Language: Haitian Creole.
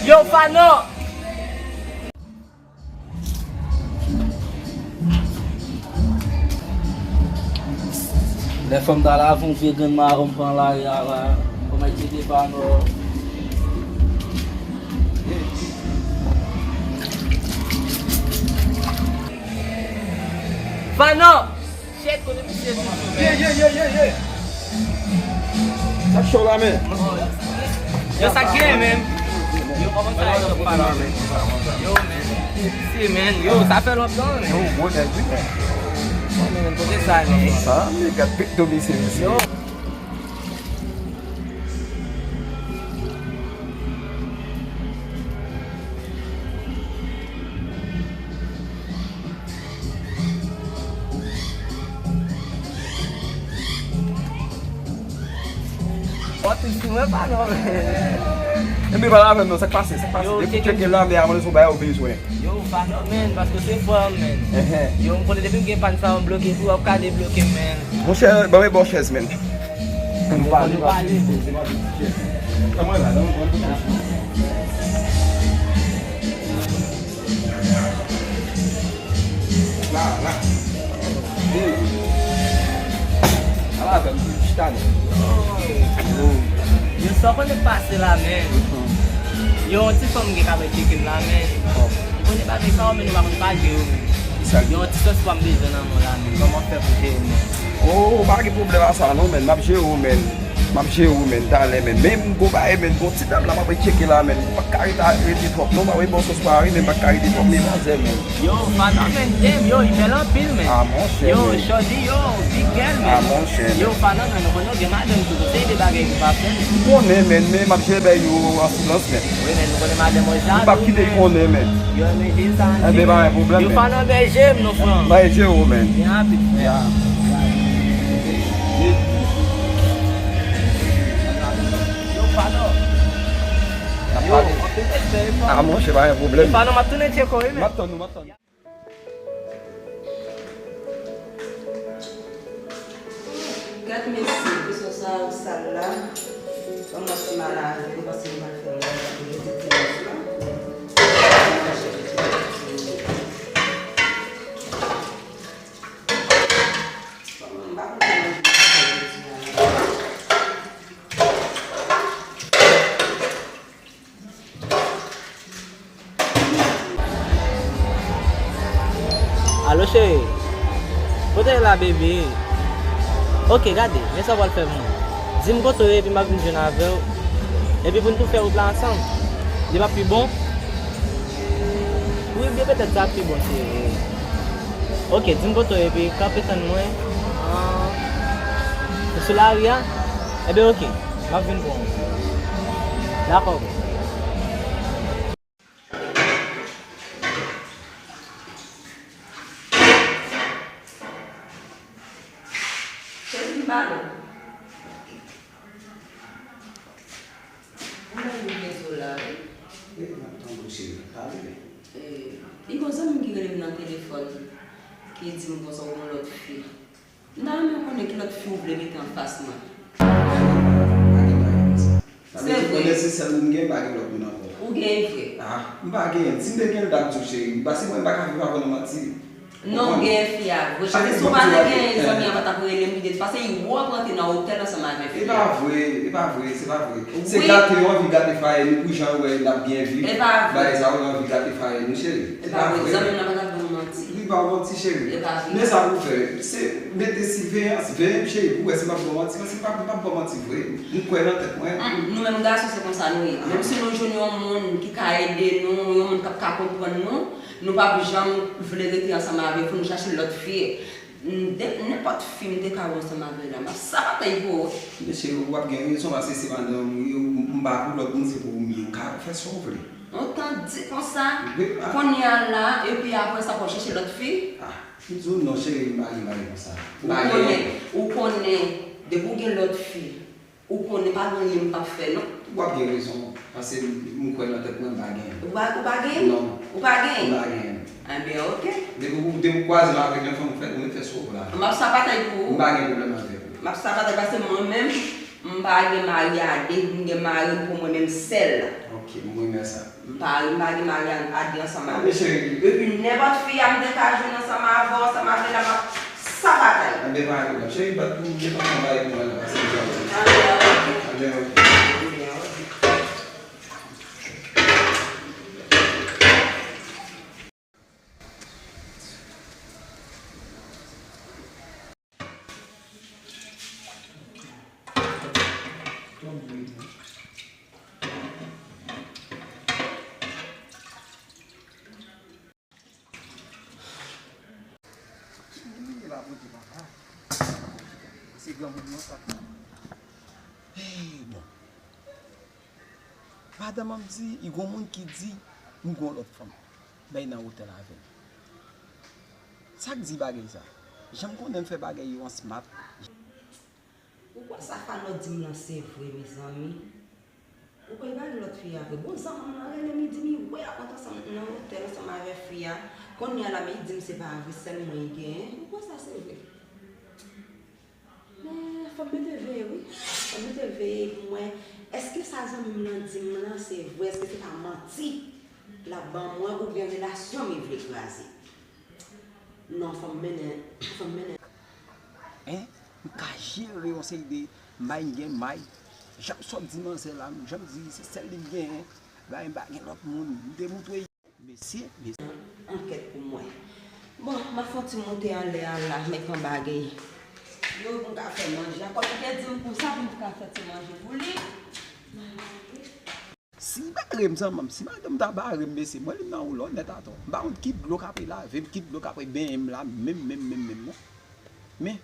Yo, Fano! Les femmes dans la font faire grand marron prend l'arrière là. Comment il dit Fano? Fano! Shit, qu'on est monsieur. Yeah. Ça chaud là, mais. Yo, ça qui est, man? Yo, comment ça va, Fano? Yo, man. Si, man. Yo, ça fait longtemps, man. Yo, bon, t'as vu, man. Man, côté ça, man. Ça, mais got pick domicile ici. Yo. Bota em cima pra não, velho. E mi wala men nou, sak pase. Yo, Depi check cheke lan de a, mwen sou baye ou bezwen. Yo, fano, man, parce que c'est fort, man. Yo, mpone depi mgen pan sa m bloke, pou ap ka de bloke, man. Mwen chè, ba we bon chèz men. Mwen pale. Kamwen la, nan mwen pale. La. Ala, ben, chitane. Yo, so kon e pase la, man. Yo, ti fom gen kabe chicken la, man. Yo, kon e pase sa ou men, nou bakon pa ge ou, man. Yo, ti sos fom de zon nan moun la, man. Koman fe pou je, man. Oh, bagi problem asa nou men, map jè ou men, tale men. Men mwen go baye men, go ti dam la map cheke la men. Bak kari ta redi trop, nou ba we bon sos pari men, bak kari di trop men manze men. Yo, fano, man, dem, yo, i melan pil, man. Ah, mon chè, Yo, men. shodi, yo, big girl, man. Ah, mon chè, men. Yo, fano, man, nou kono gen madem tout, se de bagay ki pa fen. Konen men, map jè be yo an silans men. Oui, men, nou kono madem o jan. Bak kite konen men. Yo, men, di san. Be ba yon problem Yo, men. fano, be jem, nou fran. Baye jè ou men. Bien happy, Ya. Yo, fano. Yo, Ah, mon chè, ba yon problem. fano, map toune tche kowe, men. Maton nou, maton. Gat mesi, biso sa ou sal la. Kon mas malade, kon basi mal fè la. Allo, chéri. Kote la, bébé. Ok, gade, men sa wal fè moun. Zim koto e, pi ma vin jen avèw. E pi pou nou fè out la ansan. Di pa pi bon? Oui, bi petè sa pi bon, chéri. Ok, zim koto e, pi kapetan mwen. Sou la ria? E be ok, ma vin bon. D'akor. Balo. Mwen yon gezo la. I kon sa mwen ki gade nan telefon ki di mwen kon sa ou mwen lot fi. Nan mwen konen ki lot fi ou vle met an fasman. Ou gen vre? Non gen fi a vre. Pase souman gen zon mi an pata pou ele mide. Pase yon wak lante nan hotel an sa man gen fi. E pa vre. Se gate yon vi gate faye, nou pou jan wè la bien vi. E pa vre. Ba e zan yon vi gate faye, nou chéri. E pa vre. Zon mi nan pata pou manti. Li ba wanti chéri. E pa vre. Ne sa pou fè. Se mette si veyan chéri pou wè se pa pou wanti. Se pa pou wanti vre. Nou kwen nan tet mwen. Nou men mga sou se kon sa nou e. Mèm si nou joun yon moun ki ka ede nou, yon moun kap ka kompon nou, nou pa pou jan vle rete ansama avek pou nou chache lot fie. N'importe film te ka ansama avek la. Ma sa pa tay pou. Ne chéri wap gen yon son ase se vandan mba pou lot moun se pou mi yon ka fè son vre. Otan di kon sa, kon yan la, e pi apwen sa pou chache lot fie. Zon non chéri mba yon kon sa. Ou konen, de pou gen lot fie. Ou konen pa gen yon pa fè, non? Wap gen rezon. Pase mwen kwen nan tet mwen bagen. Ou bagen? Non. Ou bagen? Bagen. Be ok. De mwen kwazi la avek yon fè mwen fè sou la. Map sa patay pou? Mwen bagen problem avek. Map sa patay pase mwen men, M'pa gen mariade, m'gen mari pour moi-même seul. Ok, moi mais ça. M'pa gen mariade ensemble. Mais chérie. Et puis n'importe fille a me décagé ensemble avant, ça m'a fait la ça bataille. Ande pas chérie, pas tout, j'ai pas travaillé pour moi là, c'est bien. Ande ok. C'est grand mouvement ça. Hey, bon. Madame m'a dit, il y a un monde qui dit, nous avons l'autre femme. Ben, dans l'hôtel avec. Ça dit bagay ça. J'aime qu'on aime faire bagay en smart. Pourquoi ça fait notre dit c'est vrai, mes amis? Pourquoi il va l'autre fille avec? Bon, ça m'a dit, oui, quand on s'en dans l'hôtel, ça m'a avec fille. Quand on y a la main, il dit, c'est pas vrai, c'est le moyen. Pourquoi ça c'est vrai? Mais faut me lever, oui. Faut me lever, moi. Est-ce que ça me dit, c'est vrai? Est-ce que c'est pas menti? Là-bas, moi, ou bien relation, mais veut écraser. Non, faut me mener. Hein? Je gérer on sait de maï maï. J'aime ça dimanche là, j'aime dire c'est celle qui gagne. Bah il l'autre monde, démontrer. Monsieur, Enquête pour moi. Bon, ma faut monter en l'air là, mettre en bagaille. Yo, pour faire manger. Quand tu dis pour ça, pour faire manger pour lui. si barem ça même, si madame ta barem c'est moi là ou là net attends. Ba on quitte bloc après là, quitte bloc après ben là, même. Mais